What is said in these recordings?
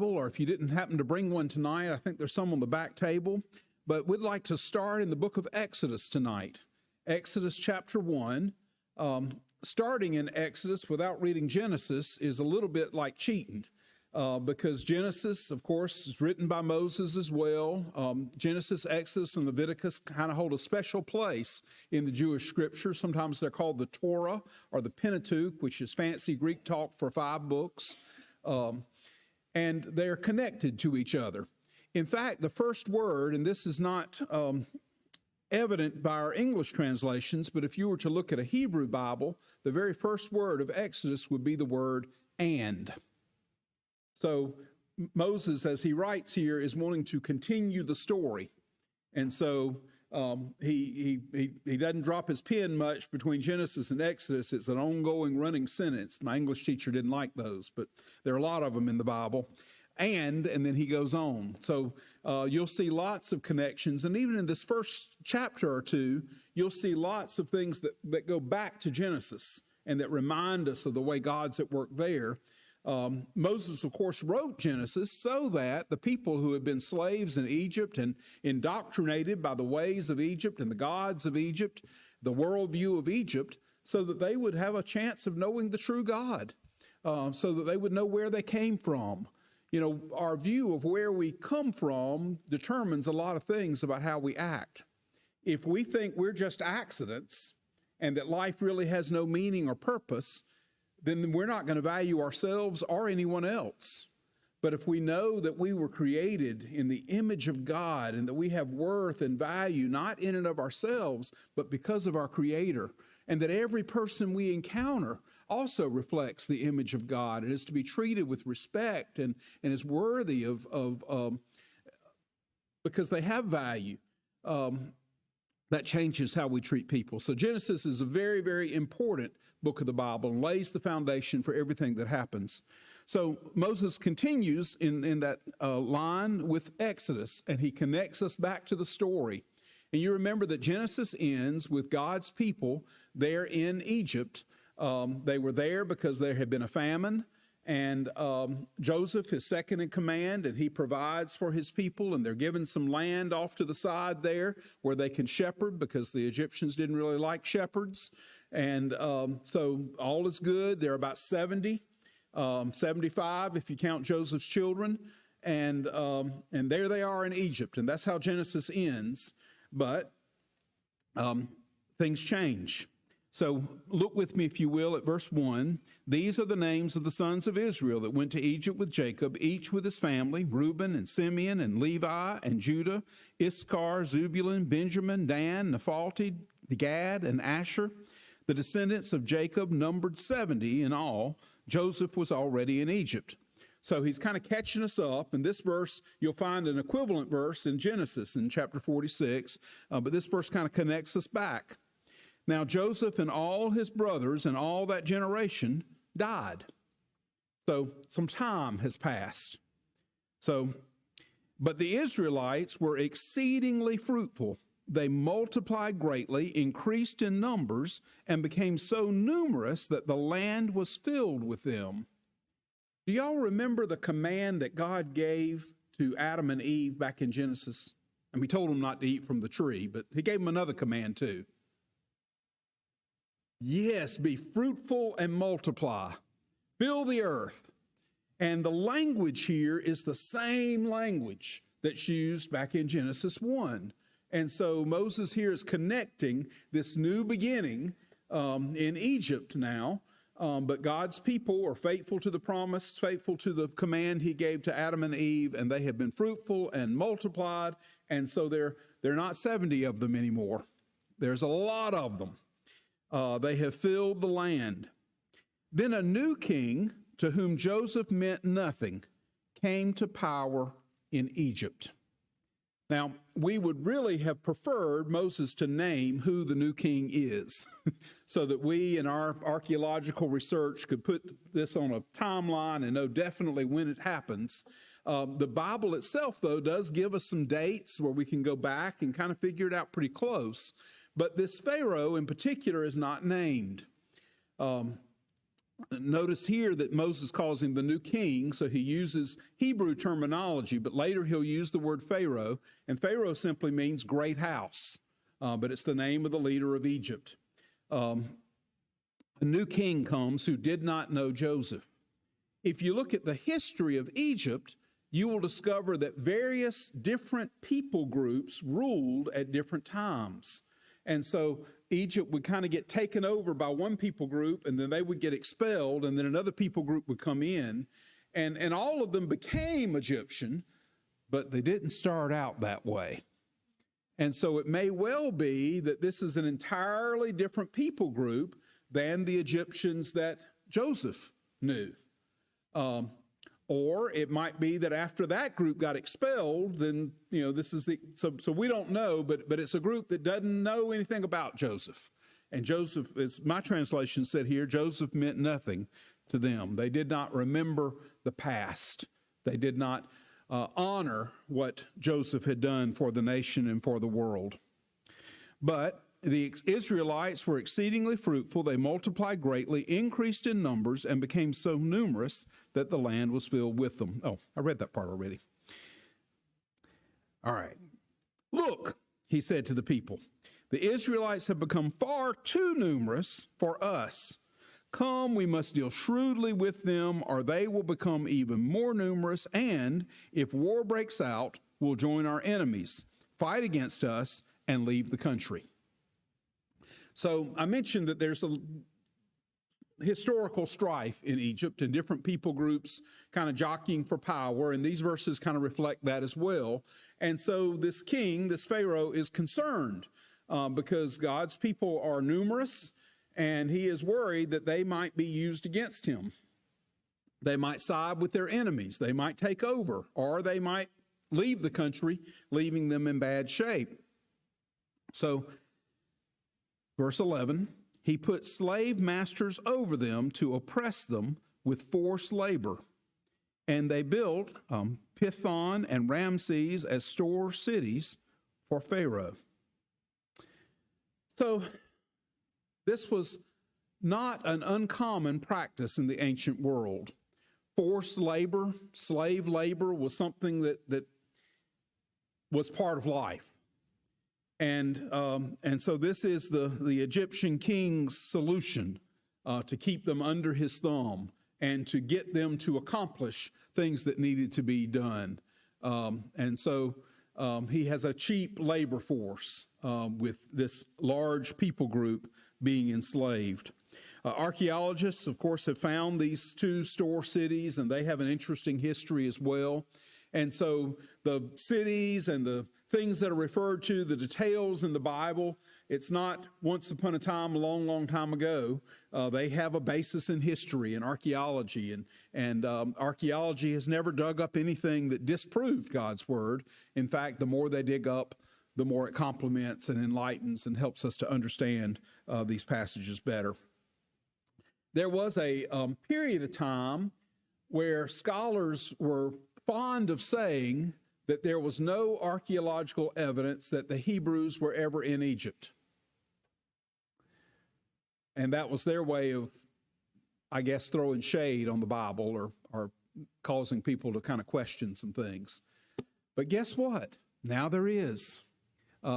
Bible, or if you didn't happen to bring one tonight, I think there's some on the back table. But we'd like to start in the book of Exodus tonight. Exodus chapter 1. Starting in Exodus without reading Genesis is a little bit like cheating. Because Genesis, of course, is written by Moses as well. Genesis, Exodus, and Leviticus kind of hold a special place in the Jewish scripture. Sometimes they're called the Torah or the Pentateuch, which is fancy Greek talk for 5 books. And they're connected to each other. In fact, the first word, and this is not evident by our English translations, but if you were to look at a Hebrew Bible, the very first word of Exodus would be the word "and." So Moses, as he writes here, is wanting to continue the story. And so he doesn't drop his pen much between Genesis and Exodus. It's an ongoing running sentence. My English teacher didn't like those, but there are a lot of them in the Bible. And then he goes on. So you'll see lots of connections. And even in this first chapter or two, you'll see lots of things that go back to Genesis and that remind us of the way God's at work there. Moses, of course, wrote Genesis so that the people who had been slaves in Egypt and indoctrinated by the ways of Egypt and the gods of Egypt, the worldview of Egypt, so that they would have a chance of knowing the true God, so that they would know where they came from. You know, our view of where we come from determines a lot of things about how we act. If we think we're just accidents and that life really has no meaning or purpose, then we're not going to value ourselves or anyone else. But if we know that we were created in the image of God and that we have worth and value, not in and of ourselves, but because of our Creator, and that every person we encounter also reflects the image of God and is to be treated with respect and is worthy of because they have value, that changes how we treat people. So Genesis is a very, very important book of the Bible and lays the foundation for everything that happens. So Moses continues in that line with Exodus, and he connects us back to the story. And you remember that Genesis ends with God's people there in Egypt. They were there because there had been a famine, and Joseph is second in command, and he provides for his people, and they're given some land off to the side there where they can shepherd because the Egyptians didn't really like shepherds. And so all is good. There are about 70, 75 if you count Joseph's children, and there they are in Egypt, and that's how Genesis ends. But things change. So look with me, if you will, at verse 1. These are the names of the sons of Israel that went to Egypt with Jacob, each with his family: Reuben and Simeon and Levi and Judah, Issachar, Zebulun, Benjamin, Dan, Naphtali, Gad, and Asher. The descendants of Jacob numbered 70 in all. Joseph was already in Egypt. So he's kind of catching us up. In this verse, you'll find an equivalent verse in Genesis in chapter 46, but this verse kind of connects us back. Now, Joseph and all his brothers and all that generation died. So some time has passed. But the Israelites were exceedingly fruitful. They multiplied greatly, increased in numbers, and became so numerous that the land was filled with them. Do y'all remember the command that God gave to Adam and Eve back in Genesis? And he told them not to eat from the tree, but he gave them another command too. Yes, be fruitful and multiply. Fill the earth. And the language here is the same language that's used back in Genesis 1. And so Moses here is connecting this new beginning in Egypt now. But God's people are faithful to the promise, faithful to the command he gave to Adam and Eve, and they have been fruitful and multiplied. And so they're not 70 of them anymore. There's a lot of them. They have filled the land. Then a new king, to whom Joseph meant nothing, came to power in Egypt. Now, we would really have preferred Moses to name who the new king is so that we in our archaeological research could put this on a timeline and know definitely when it happens. The Bible itself, though, does give us some dates where we can go back and kind of figure it out pretty close. But this Pharaoh in particular is not named. Notice here that Moses calls him the new king, so he uses Hebrew terminology, but later he'll use the word Pharaoh, and Pharaoh simply means great house, but it's the name of the leader of Egypt. A new king comes who did not know Joseph. If you look at the history of Egypt, you will discover that various different people groups ruled at different times. And so Egypt would kind of get taken over by one people group, and then they would get expelled, and then another people group would come in. And all of them became Egyptian, but they didn't start out that way. And so it may well be that this is an entirely different people group than the Egyptians that Joseph knew. Or it might be that after that group got expelled, then, this is so we don't know, but it's a group that doesn't know anything about Joseph. And Joseph, as my translation said here, Joseph meant nothing to them. They did not remember the past. They did not honor what Joseph had done for the nation and for the world. But the Israelites were exceedingly fruitful. They multiplied greatly, increased in numbers, and became so numerous that the land was filled with them. Oh, I read that part already. All right. Look, he said to the people, the Israelites have become far too numerous for us. Come, we must deal shrewdly with them, or they will become even more numerous, and if war breaks out, we'll join our enemies, fight against us, and leave the country. So I mentioned that there's a historical strife in Egypt and different people groups kind of jockeying for power, and these verses kind of reflect that as well. And so this king, this Pharaoh, is concerned because God's people are numerous, and he is worried that they might be used against him. They might side with their enemies. They might take over, or they might leave the country, leaving them in bad shape. So verse 11, he put slave masters over them to oppress them with forced labor. And they built Pithon and Ramses as store cities for Pharaoh. So this was not an uncommon practice in the ancient world. Forced labor, slave labor was something that was part of life. And so this is the Egyptian king's solution to keep them under his thumb and to get them to accomplish things that needed to be done. And so he has a cheap labor force with this large people group being enslaved. Archaeologists, of course, have found these two store cities, and they have an interesting history as well. And so the cities and the things that are referred to, the details in the Bible, it's not once upon a time, a long, long time ago. They have a basis in history and archaeology, and archaeology has never dug up anything that disproved God's word. In fact, the more they dig up, the more it complements and enlightens and helps us to understand these passages better. There was a period of time where scholars were fond of saying that there was no archaeological evidence that the Hebrews were ever in Egypt. And that was their way of, I guess, throwing shade on the Bible or causing people to kind of question some things. But guess what? Now there is.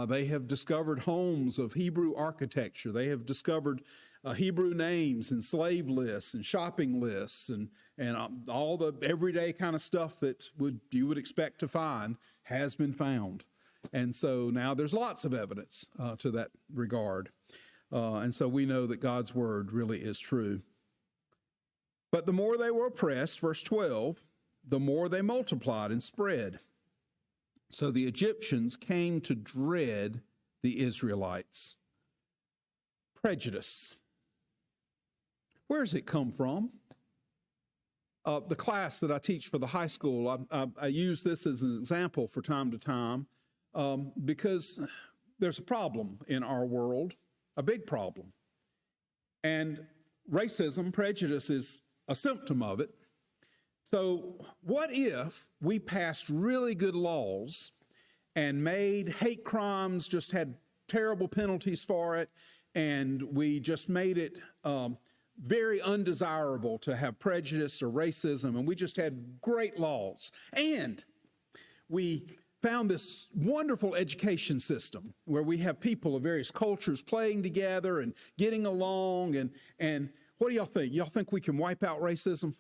They have discovered homes of Hebrew architecture. They have discovered Hebrew names and slave lists and shopping lists and all the everyday kind of stuff that you would expect to find has been found. And so now there's lots of evidence to that regard. And so we know that God's word really is true. But the more they were oppressed, verse 12, the more they multiplied and spread. So the Egyptians came to dread the Israelites. Prejudice. Where does it come from? The class that I teach for the high school, I use this as an example from time to time because there's a problem in our world, a big problem. And racism, prejudice is a symptom of it. So what if we passed really good laws and made hate crimes, just had terrible penalties for it, and we just made it very undesirable to have prejudice or racism, and we just had great laws. And we found this wonderful education system where we have people of various cultures playing together and getting along. And what do y'all think? Y'all think we can wipe out racism?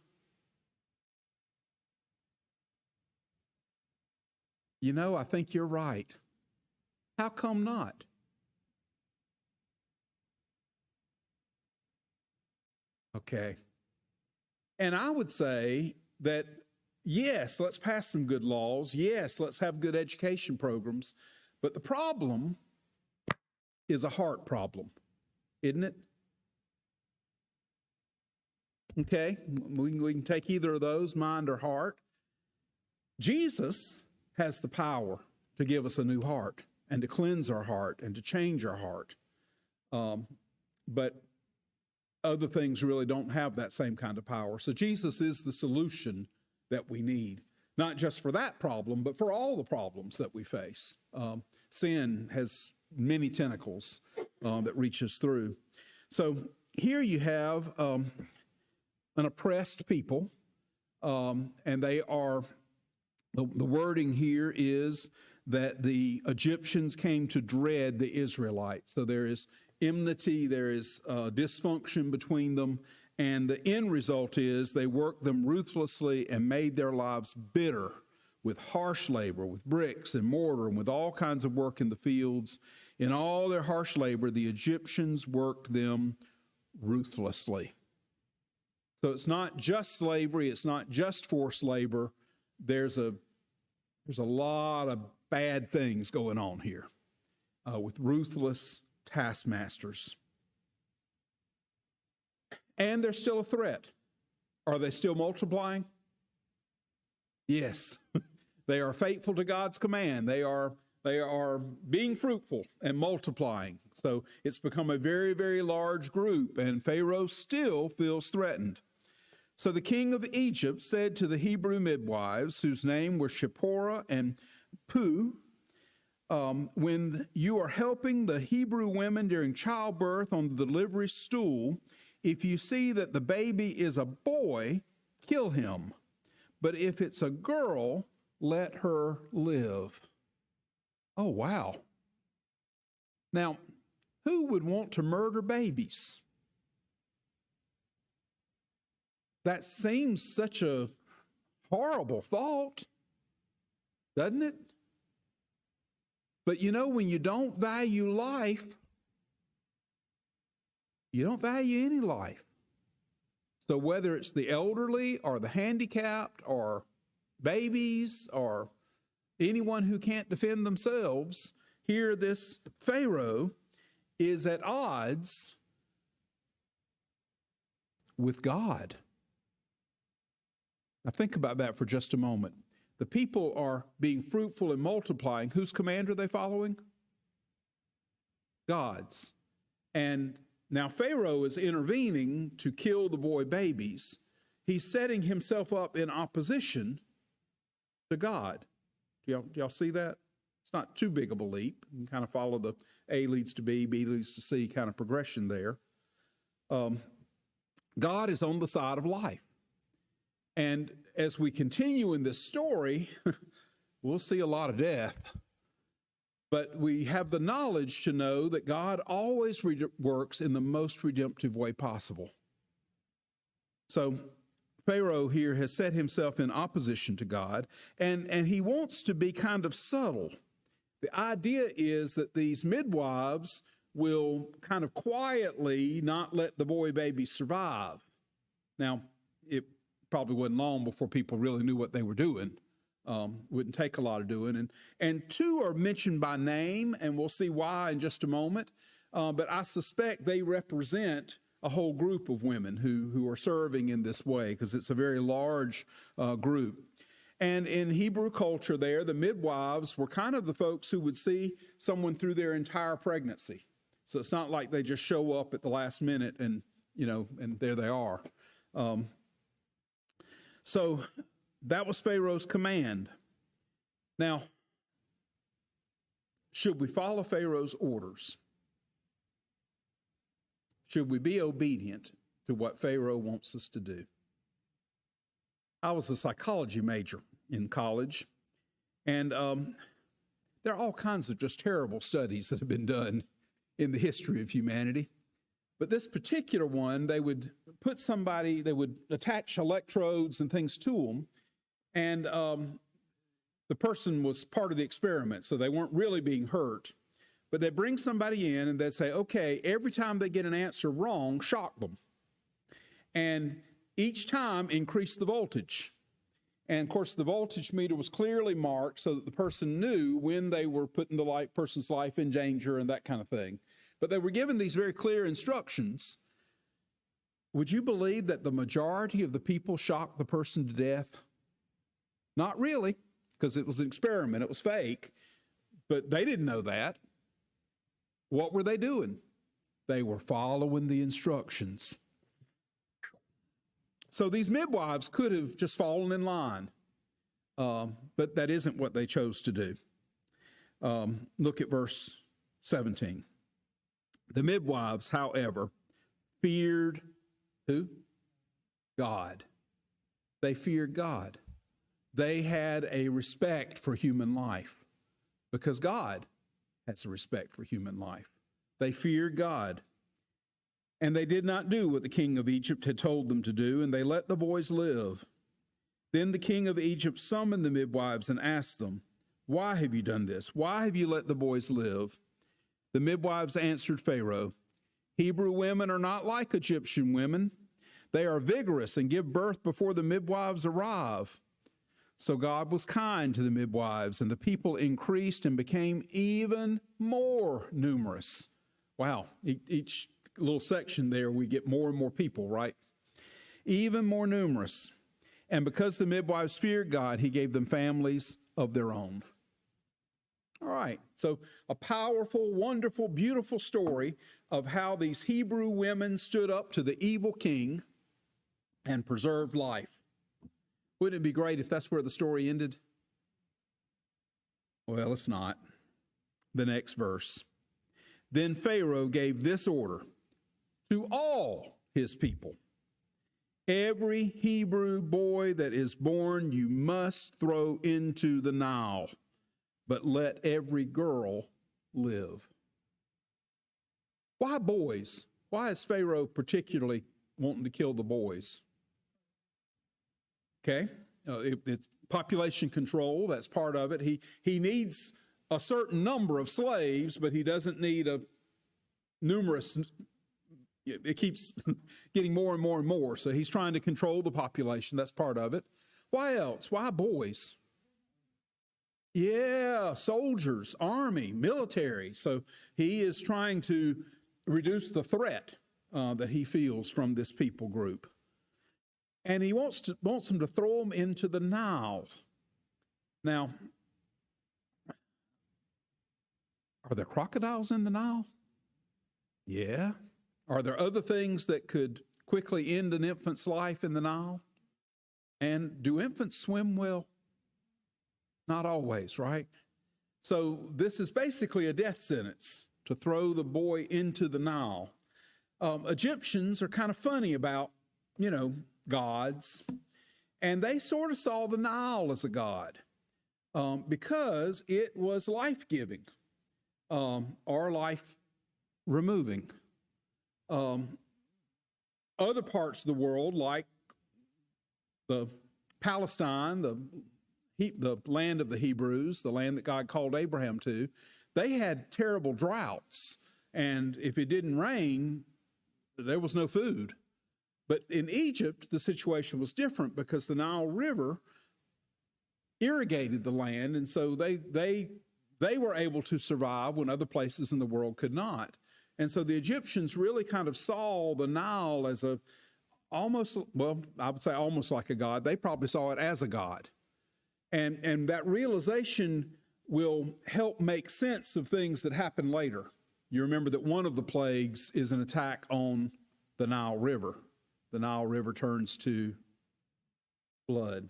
You know, I think you're right. How come not? Okay. And I would say that, yes, let's pass some good laws. Yes, let's have good education programs. But the problem is a heart problem, isn't it? Okay, we can take either of those, mind or heart. Jesus has the power to give us a new heart and to cleanse our heart and to change our heart. But other things really don't have that same kind of power. So Jesus is the solution that we need, not just for that problem, but for all the problems that we face. Sin has many tentacles that reaches through. So here you have an oppressed people, and they are, the wording here is that the Egyptians came to dread the Israelites. So there is enmity, there is dysfunction between them, and the end result is they worked them ruthlessly and made their lives bitter with harsh labor, with bricks and mortar, and with all kinds of work in the fields. In all their harsh labor, the Egyptians worked them ruthlessly. So it's not just slavery, it's not just forced labor. There's a lot of bad things going on here with ruthless taskmasters. And they're still a threat. Are they still multiplying? Yes. They are faithful to God's command. They are being fruitful and multiplying. So it's become a very, very large group, and Pharaoh still feels threatened. So the king of Egypt said to the Hebrew midwives, whose name were Shipporah and Puah, when you are helping the Hebrew women during childbirth on the delivery stool, if you see that the baby is a boy, kill him. But if it's a girl, let her live. Oh, wow. Now, who would want to murder babies? That seems such a horrible thought, doesn't it? But you know, when you don't value life, you don't value any life. So whether it's the elderly or the handicapped or babies or anyone who can't defend themselves, here this Pharaoh is at odds with God. Now think about that for just a moment. The people are being fruitful and multiplying. Whose command are they following? God's. And now Pharaoh is intervening to kill the boy babies. He's setting himself up in opposition to God. Do y'all see that? It's not too big of a leap. You can kind of follow the A leads to B, B leads to C kind of progression there. God is on the side of life. And as we continue in this story, we'll see a lot of death. But we have the knowledge to know that God always works in the most redemptive way possible. So Pharaoh here has set himself in opposition to God, and he wants to be kind of subtle. The idea is that these midwives will kind of quietly not let the boy baby survive. Now, it probably wasn't long before people really knew what they were doing. Wouldn't take a lot of doing. And two are mentioned by name, and we'll see why in just a moment. But I suspect they represent a whole group of women who are serving in this way, because it's a very large group. And in Hebrew culture there, the midwives were kind of the folks who would see someone through their entire pregnancy. So it's not like they just show up at the last minute and there they are. So that was Pharaoh's command. Now, should we follow Pharaoh's orders? Should we be obedient to what Pharaoh wants us to do. I was a psychology major in college, and there are all kinds of just terrible studies that have been done in the history of humanity. But this particular one, they would put somebody, they would attach electrodes and things to them, and the person was part of the experiment, so they weren't really being hurt. But they bring somebody in and they say, okay, every time they get an answer wrong, shock them. And each time increase the voltage. And of course, the voltage meter was clearly marked so that the person knew when they were putting the person's life in danger and that kind of thing. But they were given these very clear instructions. Would you believe that the majority of the people shocked the person to death? Not really, because it was an experiment, it was fake, but they didn't know that. What were they doing? They were following the instructions. So these midwives could have just fallen in line, but that isn't what they chose to do. Look at verse 17. The midwives, however, feared who? God. They feared God. They had a respect for human life because God has a respect for human life. They feared God. And they did not do what the king of Egypt had told them to do, and they let the boys live. Then the king of Egypt summoned the midwives and asked them, "Why have you done this? Why have you let the boys live?" The midwives answered Pharaoh, "Hebrew women are not like Egyptian women. They are vigorous and give birth before the midwives arrive." So God was kind to the midwives, and the people increased and became even more numerous. Wow, each little section there, we get more and more people, right? Even more numerous. And because the midwives feared God, he gave them families of their own. All right, so a powerful, wonderful, beautiful story of how these Hebrew women stood up to the evil king and preserved life. Wouldn't it be great if that's where the story ended? Well, it's not. The next verse. Then Pharaoh gave this order to all his people. Every Hebrew boy that is born you must throw into the Nile, but let every girl live. Why boys? Why is Pharaoh particularly wanting to kill the boys? Okay, it's population control, that's part of it. He needs a certain number of slaves, but he doesn't need a numerous, it keeps getting more and more and more. So he's trying to control the population, that's part of it. Why else? Why boys? Yeah, soldiers, army, military. So he is trying to reduce the threat that he feels from this people group. And he wants them to throw them into the Nile. Now, are there crocodiles in the Nile? Yeah. Are there other things that could quickly end an infant's life in the Nile? And do infants swim well? Not always, right? So this is basically a death sentence to throw the boy into the Nile. Egyptians are kind of funny about, gods, and they sort of saw the Nile as a god because it was life-giving or life-removing. Other parts of the world, like the Palestine, the land of the Hebrews, the land that God called Abraham to, they had terrible droughts, and if it didn't rain, there was no food. But in Egypt, the situation was different because the Nile River irrigated the land, and so they were able to survive when other places in the world could not. And so the Egyptians really kind of saw the Nile as I would say almost like a god. They probably saw it as a god. And that realization will help make sense of things that happen later. You remember that one of the plagues is an attack on the Nile River. The Nile River turns to blood.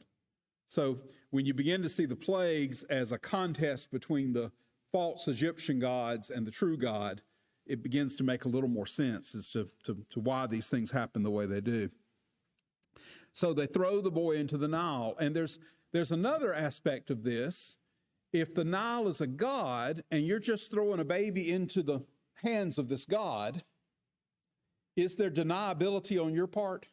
So when you begin to see the plagues as a contest between the false Egyptian gods and the true God, it begins to make a little more sense as to why these things happen the way they do. So they throw the boy into the Nile. And there's another aspect of this. If the Nile is a god and you're just throwing a baby into the hands of this god, is there deniability on your part?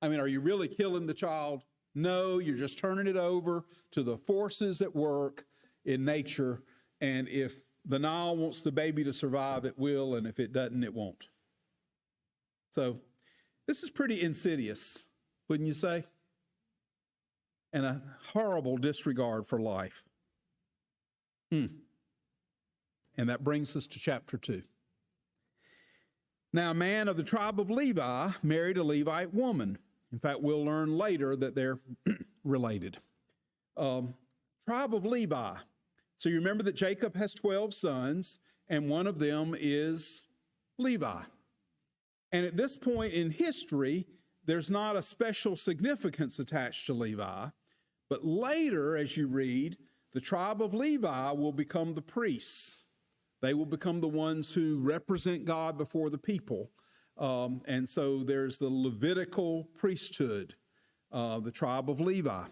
I mean, are you really killing the child? No, you're just turning it over to the forces at work in nature. And if the Nile wants the baby to survive, it will. And if it doesn't, it won't. So this is pretty insidious, wouldn't you say? And a horrible disregard for life. And that brings us to chapter 2. Now, a man of the tribe of Levi married a Levite woman. In fact, we'll learn later that they're related. Tribe of Levi. So you remember that Jacob has 12 sons, and one of them is Levi. And at this point in history, there's not a special significance attached to Levi. But later, as you read, the tribe of Levi will become the priests. They will become the ones who represent God before the people. And so there's the Levitical priesthood, the tribe of Levi.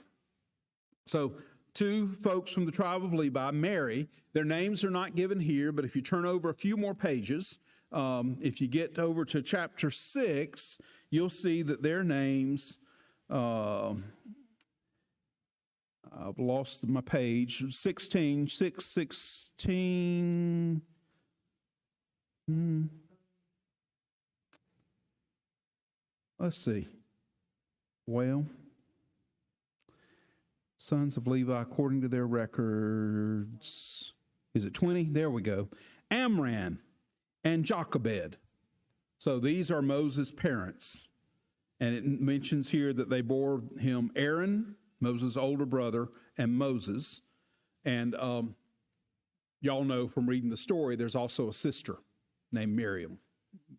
So 2 folks from the tribe of Levi marry. Their names are not given here, but if you turn over a few more pages, if you get over to chapter 6, you'll see that their names, I've lost my page, 16. Let's see. Well, sons of Levi, according to their records, is it 20? There we go. Amram and Jochebed. So these are Moses' parents. And it mentions here that they bore him Aaron, Moses' older brother, and Moses. And y'all know from reading the story, there's also a sister named Miriam.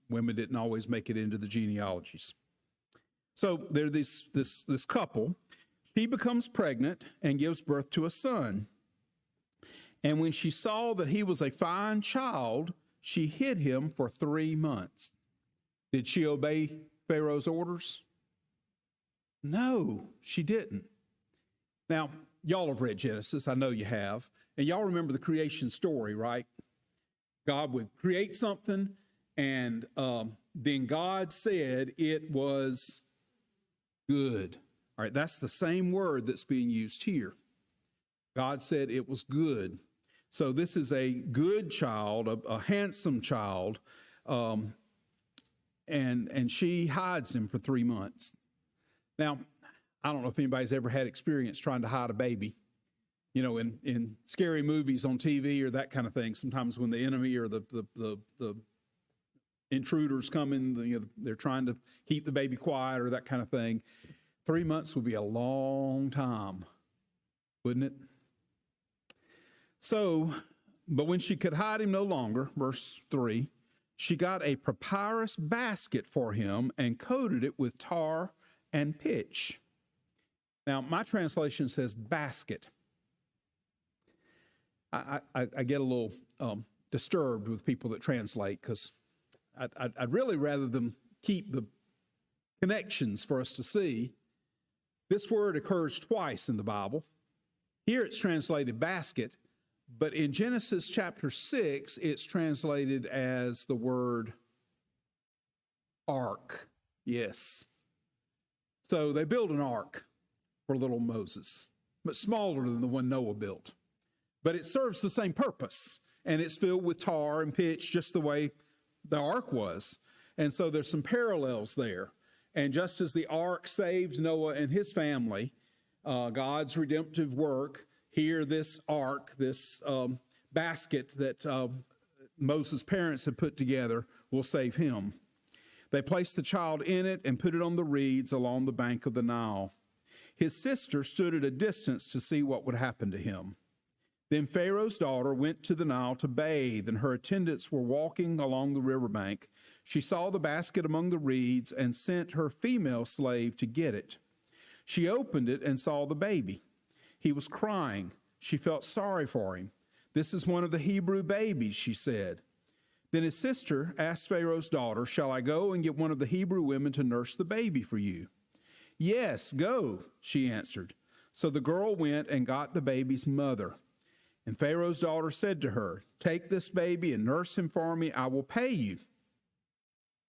Women didn't always make it into the genealogies. So they're this couple. She becomes pregnant and gives birth to a son. And when she saw that he was a fine child, she hid him for 3 months. Did she obey Pharaoh's orders? No, she didn't. Now, y'all have read Genesis. I know you have. And y'all remember the creation story, right? God would create something, and then God said it was good. All right, that's the same word that's being used here. God said it was good. So this is a good child, a handsome child, and she hides him for 3 months. Now, I don't know if anybody's ever had experience trying to hide a baby. You know, in scary movies on TV or that kind of thing, sometimes when the enemy or the intruders come in, you know, they're trying to keep the baby quiet or that kind of thing. 3 months would be a long time, wouldn't it? So, but when she could hide him no longer, verse 3, she got a papyrus basket for him and coated it with tar and pitch. Now, my translation says basket. I get a little disturbed with people that translate because I'd really rather them keep the connections for us to see. This word occurs twice in the Bible. Here it's translated basket, but in Genesis chapter 6, it's translated as the word ark. Yes. So they build an ark for little Moses, but smaller than the one Noah built. But it serves the same purpose, and it's filled with tar and pitch just the way the ark was. And so there's some parallels there. And just as the ark saved Noah and his family, God's redemptive work, here this ark, this basket that Moses' parents had put together will save him. They placed the child in it and put it on the reeds along the bank of the Nile. His sister stood at a distance to see what would happen to him. Then Pharaoh's daughter went to the Nile to bathe, and her attendants were walking along the riverbank. She saw the basket among the reeds and sent her female slave to get it. She opened it and saw the baby. He was crying. She felt sorry for him. "This is one of the Hebrew babies," she said. Then his sister asked Pharaoh's daughter, "Shall I go and get one of the Hebrew women to nurse the baby for you?" "Yes, go," she answered. So the girl went and got the baby's mother. And Pharaoh's daughter said to her, "Take this baby and nurse him for me. I will pay you."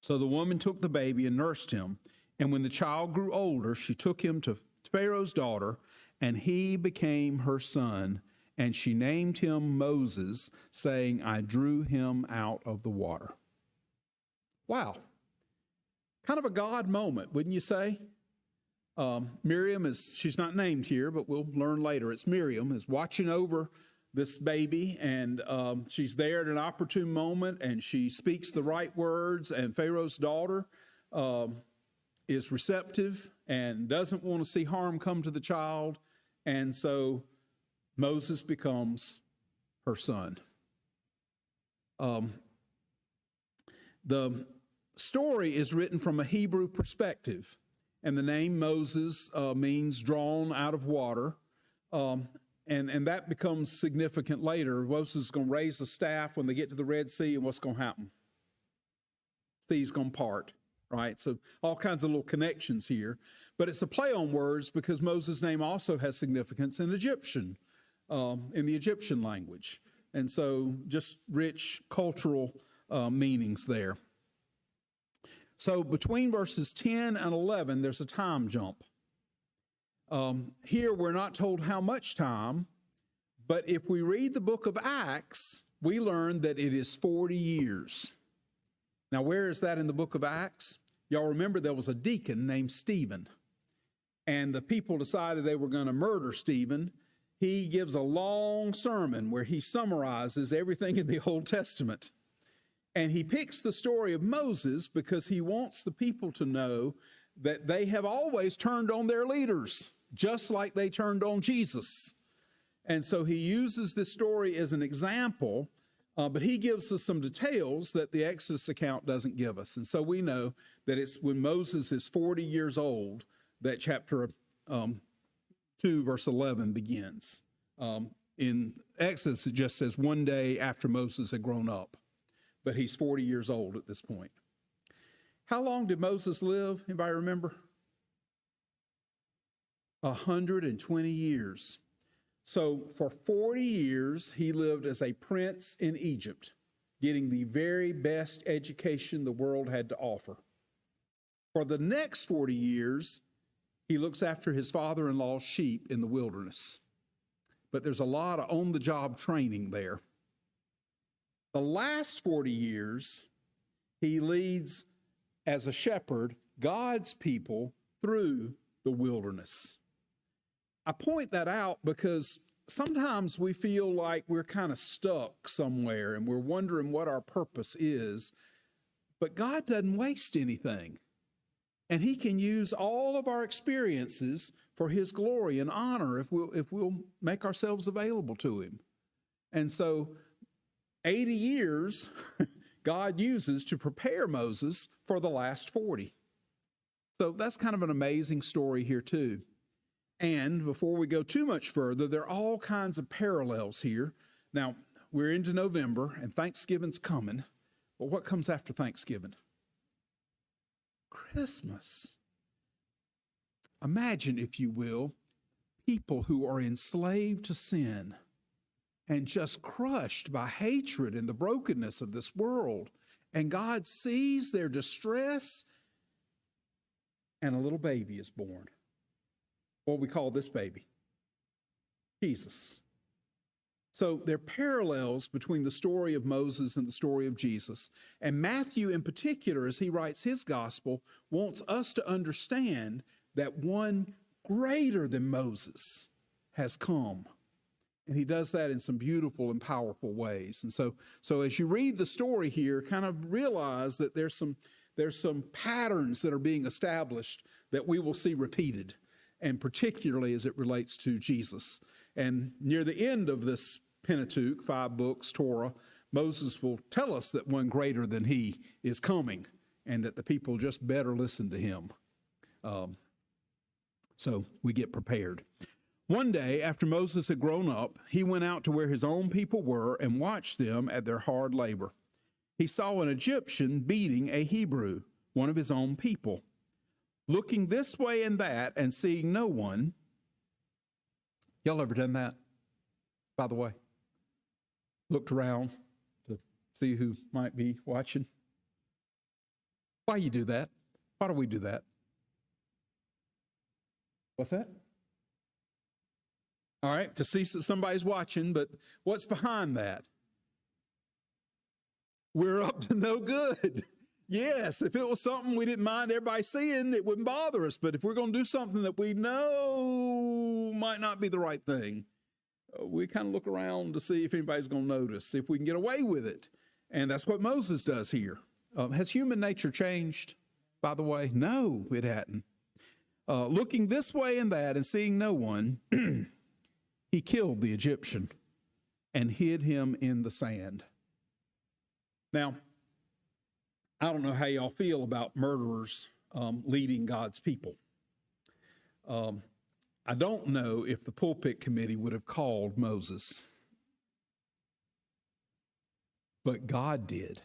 So the woman took the baby and nursed him. And when the child grew older, she took him to Pharaoh's daughter, and he became her son. And she named him Moses, saying, "I drew him out of the water." Wow. Kind of a God moment, wouldn't you say? Miriam she's not named here, but we'll learn later. It's Miriam is watching over this baby, and she's there at an opportune moment, and she speaks the right words, and Pharaoh's daughter is receptive and doesn't want to see harm come to the child, and so Moses becomes her son. The story is written from a Hebrew perspective, and the name Moses means drawn out of water, and that becomes significant later. Moses is going to raise the staff when they get to the Red Sea, and what's going to happen? The sea's going to part, right? So all kinds of little connections here, but it's a play on words because Moses' name also has significance in Egyptian, in the Egyptian language, and so just rich cultural meanings there. So between verses 10 and 11, there's a time jump. Here we're not told how much time, but if we read the book of Acts, we learn that it is 40 years. Now, where is that in the book of Acts? Y'all remember there was a deacon named Stephen, and the people decided they were going to murder Stephen. He gives a long sermon where he summarizes everything in the Old Testament. And he picks the story of Moses because he wants the people to know that they have always turned on their leaders, just like they turned on Jesus. And so he uses this story as an example, but he gives us some details that the Exodus account doesn't give us. And so we know that it's when Moses is 40 years old that chapter 2, verse 11 begins. In Exodus, it just says one day after Moses had grown up. But he's 40 years old at this point. How long did Moses live? Anybody remember? 120 years. So for 40 years, he lived as a prince in Egypt, getting the very best education the world had to offer. For the next 40 years, he looks after his father-in-law's sheep in the wilderness. But there's a lot of on-the-job training there. The last 40 years, he leads as a shepherd God's people through the wilderness. I point that out because sometimes we feel like we're kind of stuck somewhere and we're wondering what our purpose is, but God doesn't waste anything. And he can use all of our experiences for his glory and honor if we'll make ourselves available to him. And so 80 years God uses to prepare Moses for the last 40. So that's kind of an amazing story here too. And before we go too much further, there are all kinds of parallels here. Now, we're into November and Thanksgiving's coming, but what comes after Thanksgiving? Christmas. Imagine, if you will, people who are enslaved to sin and just crushed by hatred and the brokenness of this world. And God sees their distress, and a little baby is born. What we call this baby? Jesus. So there are parallels between the story of Moses and the story of Jesus. And Matthew in particular, as he writes his gospel, wants us to understand that one greater than Moses has come. And he does that in some beautiful and powerful ways. And so as you read the story here, kind of realize that there's some patterns that are being established that we will see repeated, and particularly as it relates to Jesus. And near the end of this Pentateuch, 5 books, Torah, Moses will tell us that one greater than he is coming, and that the people just better listen to him. So we get prepared. One day, after Moses had grown up, he went out to where his own people were and watched them at their hard labor. he saw an Egyptian beating a Hebrew, one of his own people. Looking this way and that and seeing no one. Y'all ever done that, by the way? Looked around to see who might be watching? Why you do that? Why do we do that? What's that? All right, to see somebody's watching, but what's behind that? We're up to no good. Yes, if it was something we didn't mind everybody seeing, it wouldn't bother us. But if we're going to do something that we know might not be the right thing, we kind of look around to see if anybody's going to notice, see if we can get away with it. And that's what Moses does here. Has human nature changed, by the way? No, it hadn't. Looking this way and that and seeing no one, he killed the Egyptian and hid him in the sand. Now, I don't know how y'all feel about murderers leading God's people. I don't know if the pulpit committee would have called Moses, but God did.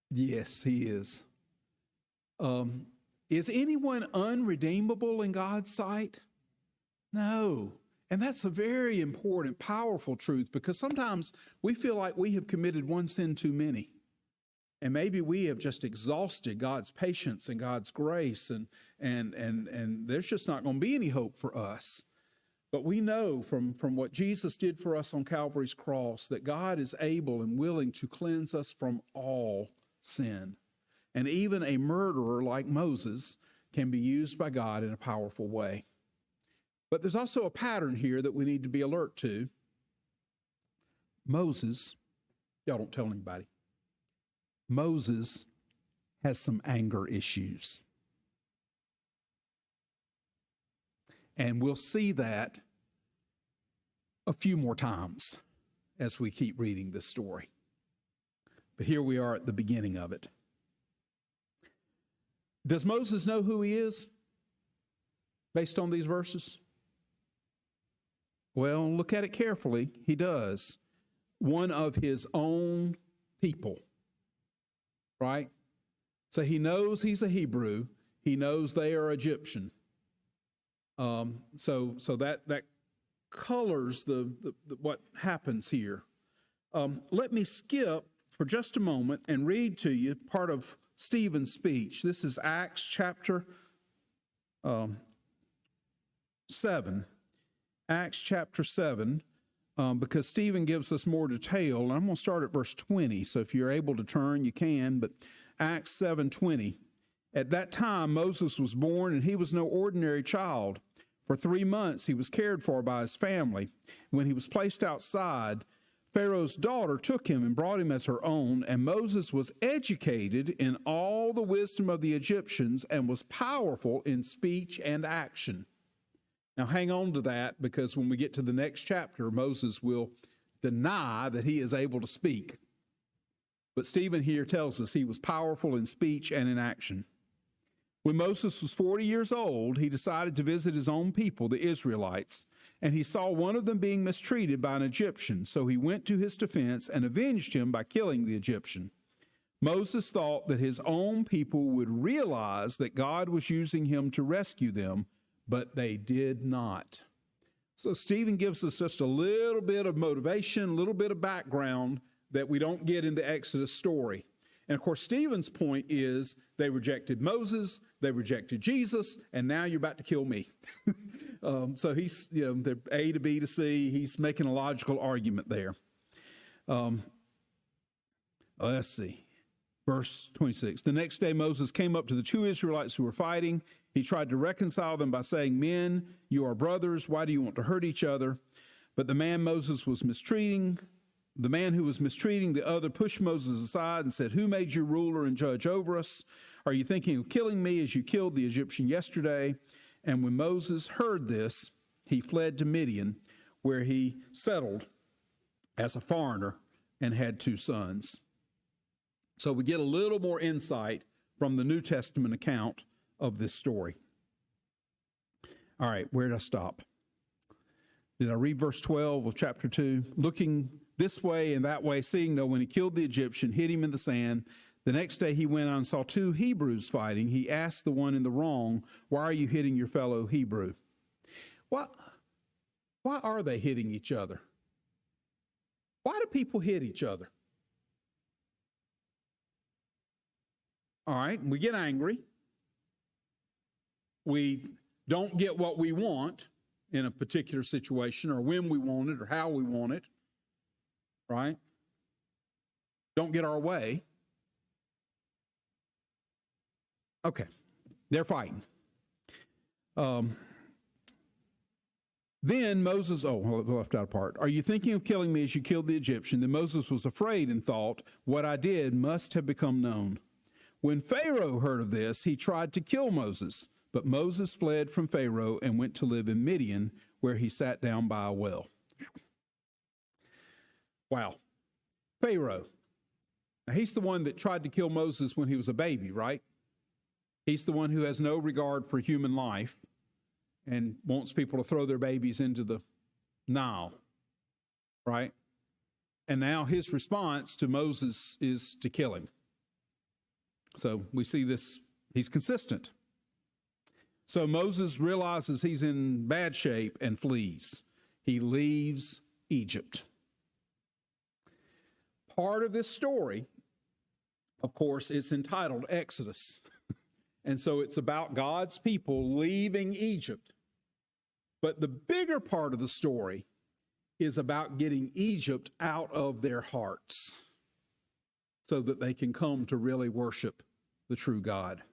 Yes, he is. Is anyone unredeemable in God's sight? No. And that's a very important, powerful truth, because sometimes we feel like we have committed one sin too many. And maybe we have just exhausted God's patience and God's grace, and there's just not going to be any hope for us. But we know from what Jesus did for us on Calvary's cross that God is able and willing to cleanse us from all sin. And even a murderer like Moses can be used by God in a powerful way. But there's also a pattern here that we need to be alert to. Moses, y'all don't tell anybody, Moses has some anger issues. And we'll see that a few more times as we keep reading this story. But here we are at the beginning of it. Does Moses know who he is based on these verses? Well, look at it carefully. He does. One of his own people, right? So he knows he's a Hebrew. He knows they are Egyptian. So that colors the what happens here. Let me skip for just a moment and read to you part of Stephen's speech. This is Acts chapter 7. Acts chapter 7, because Stephen gives us more detail. And I'm going to start at verse 20. So if you're able to turn, you can. But Acts 7:20. At that time, Moses was born, and he was no ordinary child. For 3 months, he was cared for by his family. When he was placed outside, Pharaoh's daughter took him and brought him as her own, and Moses was educated in all the wisdom of the Egyptians and was powerful in speech and action. Now, hang on to that, because when we get to the next chapter, Moses will deny that he is able to speak. But Stephen here tells us he was powerful in speech and in action. When Moses was 40 years old, he decided to visit his own people, the Israelites, and he saw one of them being mistreated by an Egyptian. So he went to his defense and avenged him by killing the Egyptian. Moses thought that his own people would realize that God was using him to rescue them, but they did not. So Stephen gives us just a little bit of motivation, a little bit of background that we don't get in the Exodus story. And of course, Stephen's point is they rejected Moses, they rejected Jesus, and now you're about to kill me. So he's, they're A to B to C. He's making a logical argument there. Let's see. Verse 26. The next day, Moses came up to the two Israelites who were fighting. He tried to reconcile them by saying, "Men, you are brothers. Why do you want to hurt each other?" But the man who was mistreating the other pushed Moses aside and said, "Who made you ruler and judge over us? Are you thinking of killing me as you killed the Egyptian yesterday?" And when Moses heard this, he fled to Midian, where he settled as a foreigner and had 2 sons. So we get a little more insight from the New Testament account of this story. All right, where did I stop? Did I read verse 12 of chapter 2? Looking this way and that way, seeing no one, he killed the Egyptian, hid him in the sand. The next day he went out and saw two Hebrews fighting. He asked the one in the wrong, "Why are you hitting your fellow Hebrew?" Why are they hitting each other? Why do people hit each other? All right, we get angry. We don't get what we want in a particular situation, or when we want it, or how we want it, right? Don't get our way. Okay, they're fighting. Then Moses, left out a part. Are you thinking of killing me as you killed the Egyptian? Then Moses was afraid and thought, what I did must have become known. When Pharaoh heard of this, he tried to kill Moses, but Moses fled from Pharaoh and went to live in Midian, where he sat down by a well. Wow. Pharaoh. Now, he's the one that tried to kill Moses when he was a baby, right? He's the one who has no regard for human life and wants people to throw their babies into the Nile, right? And now his response to Moses is to kill him. So we see this, he's consistent. So Moses realizes he's in bad shape and flees. He leaves Egypt. Part of this story, of course, is entitled Exodus. And so it's about God's people leaving Egypt. But the bigger part of the story is about getting Egypt out of their hearts so that they can come to really worship the true God.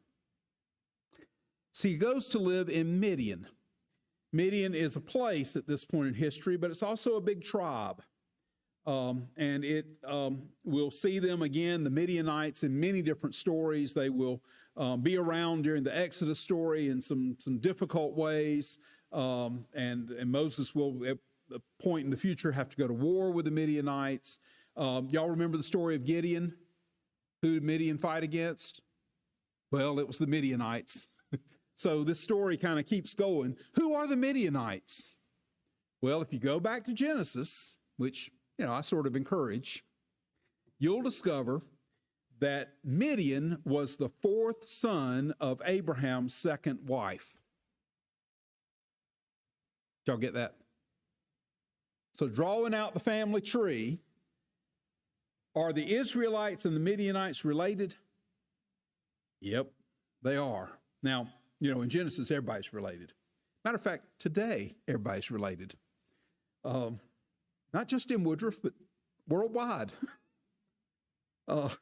So he goes to live in Midian. Midian is a place at this point in history, but it's also a big tribe. And we'll see them again, the Midianites, in many different stories. They will be around during the Exodus story in some difficult ways. And Moses will, at a point in the future, have to go to war with the Midianites. Y'all remember the story of Gideon? Who did Midian fight against? Well, it was the Midianites. So this story kind of keeps going. Who are the Midianites? Well, if you go back to Genesis, which, I sort of encourage, you'll discover that Midian was the fourth son of Abraham's second wife. Did y'all get that? So drawing out the family tree, are the Israelites and the Midianites related? Yep, they are. Now, in Genesis, everybody's related. Matter of fact, today, everybody's related. Not just in Woodruff, but worldwide. But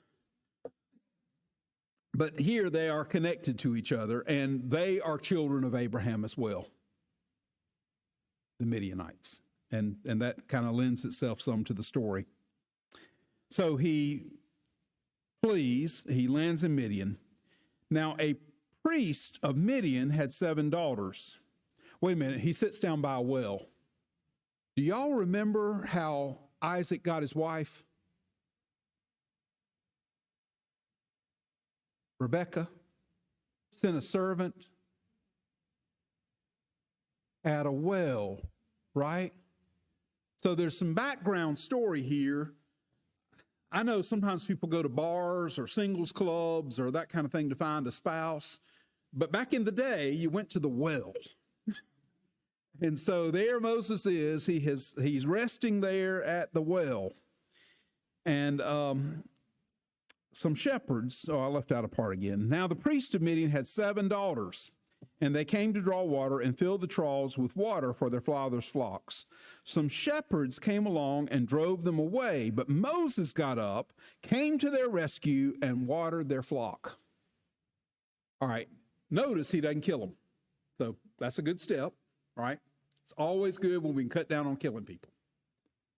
here they are connected to each other, and they are children of Abraham as well, the Midianites. And that kind of lends itself some to the story. So he flees, he lands in Midian. Now, a priest of Midian had 7 daughters. Wait a minute, he sits down by a well. Do y'all remember how Isaac got his wife? Rebekah sent a servant at a well, right? So there's some background story here. I know sometimes people go to bars or singles clubs or that kind of thing to find a spouse. But back in the day, you went to the well. And so there Moses is. He's resting there at the well. And some shepherds, I left out a part again. Now the priest of Midian had 7 daughters, and they came to draw water and fill the troughs with water for their father's flocks. Some shepherds came along and drove them away, but Moses got up, came to their rescue, and watered their flock. All right, notice he doesn't kill them. So that's a good step, right? It's always good when we can cut down on killing people.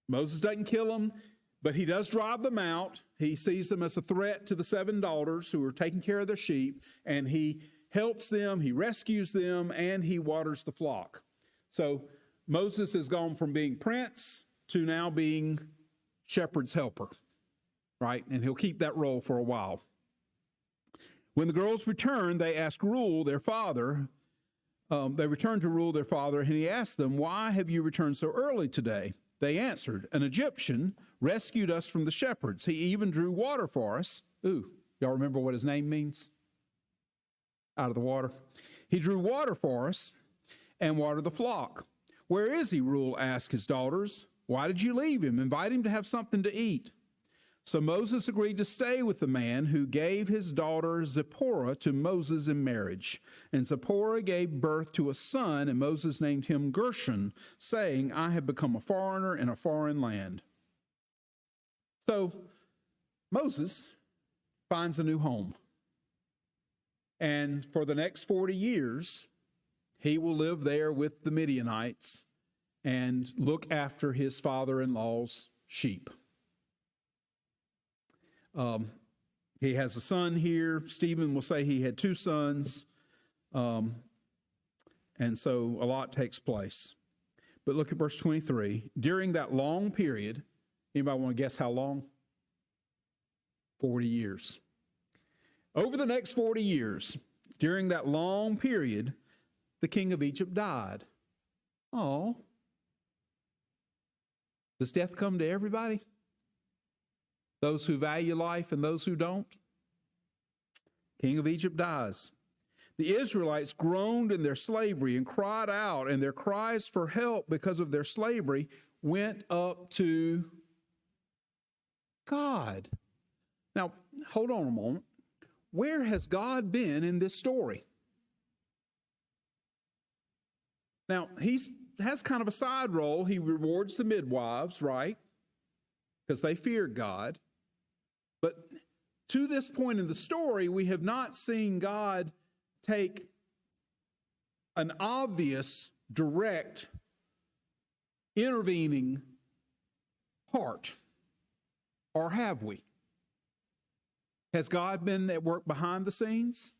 Moses doesn't kill them, but he does drive them out. He sees them as a threat to the 7 daughters who are taking care of their sheep, and he helps them, he rescues them, and he waters the flock. So Moses has gone from being prince to now being shepherd's helper, right? And he'll keep that role for a while. When the girls returned, they asked Reuel, their father, They returned to rule their father, and he asked them, "Why have you returned so early today?" They answered, "An Egyptian rescued us from the shepherds. He even drew water for us." Ooh, y'all remember what his name means? Out of the water. "He drew water for us and watered the flock." "Where is he?" Reuel asked his daughters. "Why did you leave him? Invite him to have something to eat." So Moses agreed to stay with the man who gave his daughter Zipporah to Moses in marriage. And Zipporah gave birth to a son, and Moses named him Gershon, saying, "I have become a foreigner in a foreign land." So Moses finds a new home. And for the next 40 years, he will live there with the Midianites and look after his father-in-law's sheep. He has a son here. Stephen will say he had two sons. And so a lot takes place. But look at verse 23. During that long period, anybody want to guess how long? 40 years. Over the next 40 years, during that long period, the king of Egypt died. Oh. Does death come to everybody? Those who value life and those who don't? King of Egypt dies. The Israelites groaned in their slavery and cried out, and their cries for help because of their slavery went up to God. Now, hold on a moment. Where has God been in this story? Now, he has kind of a side role. He rewards the midwives, right? Because they feared God. But to this point in the story, we have not seen God take an obvious, direct, intervening part. Or have we? Has God been at work behind the scenes?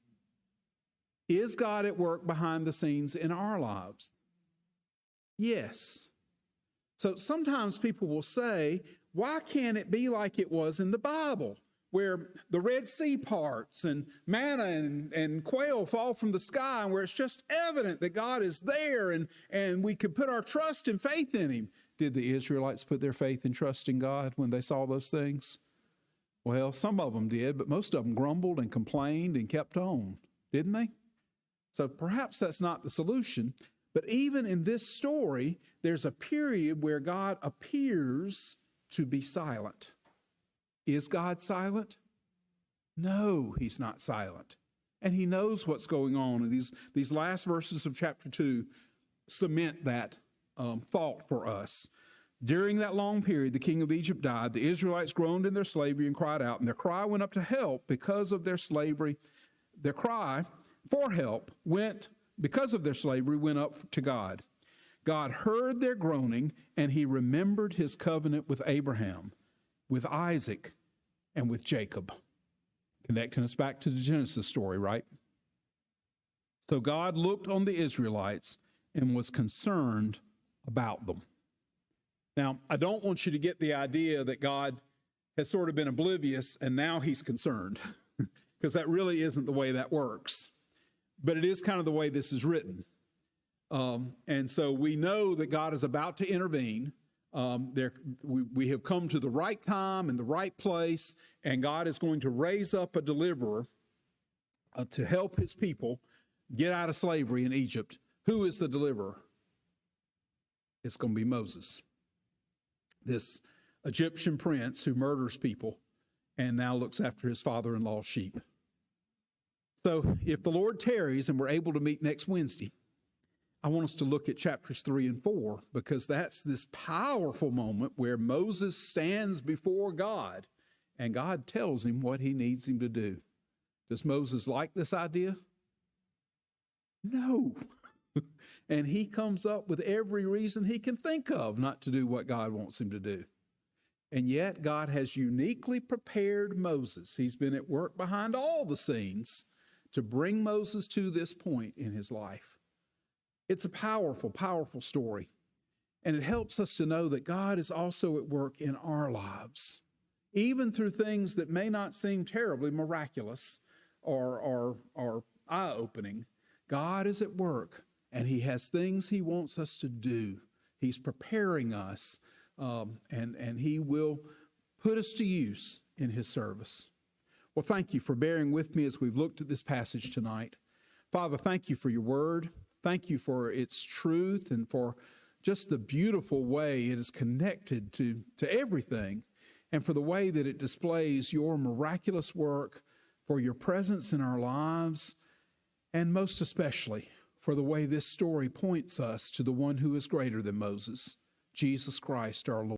Is God at work behind the scenes in our lives? Yes. So sometimes people will say, why can't it be like it was in the Bible, where the Red Sea parts and manna and quail fall from the sky, and where it's just evident that God is there and we could put our trust and faith in him? Did the Israelites put their faith and trust in God when they saw those things? Well, some of them did, but most of them grumbled and complained and kept on, didn't they? So perhaps that's not the solution. But even in this story, there's a period where God appears to be silent. Is God silent? No, he's not silent. And he knows what's going on. And these last verses of chapter 2 cement that thought for us. During that long period, the king of Egypt died. The Israelites groaned in their slavery and cried out, and their cry went up to help because of their slavery. Their cry for help because of their slavery went up to God. God heard their groaning, and he remembered his covenant with Abraham, with Isaac, and with Jacob. Connecting us back to the Genesis story, right? So God looked on the Israelites and was concerned about them. Now, I don't want you to get the idea that God has sort of been oblivious and now he's concerned, because that really isn't the way that works. But it is kind of the way this is written. And so we know that God is about to intervene. We have come to the right time and the right place, and God is going to raise up a deliverer to help his people get out of slavery in Egypt. Who is the deliverer? It's going to be Moses, this Egyptian prince who murders people and now looks after his father-in-law's sheep. So if the Lord tarries and we're able to meet next Wednesday, I want us to look at chapters 3 and 4, because that's this powerful moment where Moses stands before God and God tells him what he needs him to do. Does Moses like this idea? No. And he comes up with every reason he can think of not to do what God wants him to do. And yet God has uniquely prepared Moses. He's been at work behind all the scenes to bring Moses to this point in his life. It's a powerful, powerful story. And it helps us to know that God is also at work in our lives, even through things that may not seem terribly miraculous or eye-opening. God is at work and He has things He wants us to do. He's preparing us, and He will put us to use in His service. Well, thank you for bearing with me as we've looked at this passage tonight. Father, thank you for your word. Thank you for its truth and for just the beautiful way it is connected to everything, and for the way that it displays your miraculous work, for your presence in our lives, and most especially for the way this story points us to the one who is greater than Moses, Jesus Christ our Lord.